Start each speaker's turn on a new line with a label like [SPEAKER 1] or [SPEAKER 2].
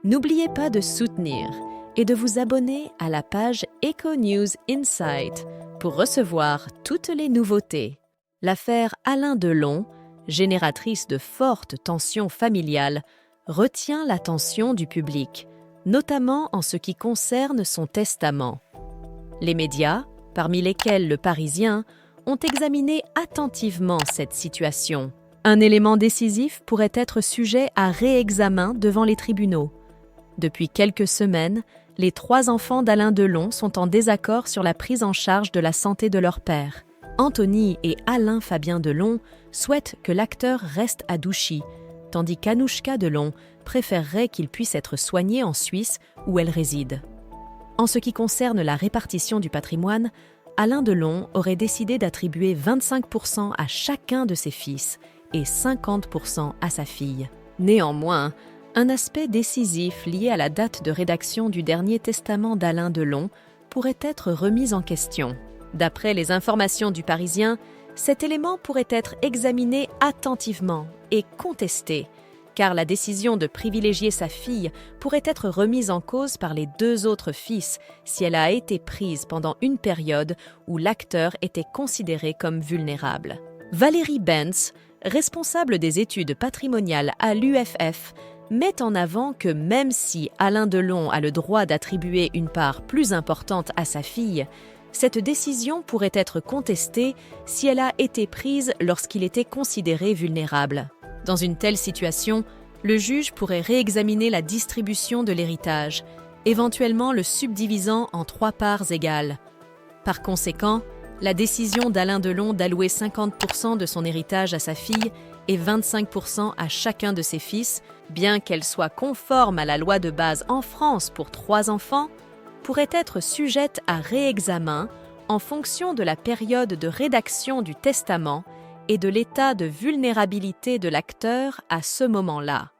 [SPEAKER 1] N'oubliez pas de soutenir et de vous abonner à la page Eco News Insight pour recevoir toutes les nouveautés. L'affaire Alain Delon, génératrice de fortes tensions familiales, retient l'attention du public, notamment en ce qui concerne son testament. Les médias, parmi lesquels Le Parisien, ont examiné attentivement cette situation. Un élément décisif pourrait être sujet à réexamen devant les tribunaux. Depuis quelques semaines, les 3 enfants d'Alain Delon sont en désaccord sur la prise en charge de la santé de leur père. Anthony et Alain Fabien Delon souhaitent que l'acteur reste à Douchy, tandis qu'Anouchka Delon préférerait qu'il puisse être soigné en Suisse où elle réside. En ce qui concerne la répartition du patrimoine, Alain Delon aurait décidé d'attribuer 25% à chacun de ses fils et 50% à sa fille. Néanmoins, un aspect décisif lié à la date de rédaction du dernier testament d'Alain Delon pourrait être remis en question. D'après les informations du Parisien, cet élément pourrait être examiné attentivement et contesté, car la décision de privilégier sa fille pourrait être remise en cause par les 2 autres fils si elle a été prise pendant une période où l'acteur était considéré comme vulnérable. Valérie Benz, responsable des études patrimoniales à l'UFF, met en avant que même si Alain Delon a le droit d'attribuer une part plus importante à sa fille, cette décision pourrait être contestée si elle a été prise lorsqu'il était considéré vulnérable. Dans une telle situation, le juge pourrait réexaminer la distribution de l'héritage, éventuellement le subdivisant en 3 parts égales. Par conséquent, la décision d'Alain Delon d'allouer 50% de son héritage à sa fille et 25% à chacun de ses fils, bien qu'elle soit conforme à la loi de base en France pour 3 enfants, pourrait être sujette à réexamen en fonction de la période de rédaction du testament et de l'état de vulnérabilité de l'acteur à ce moment-là.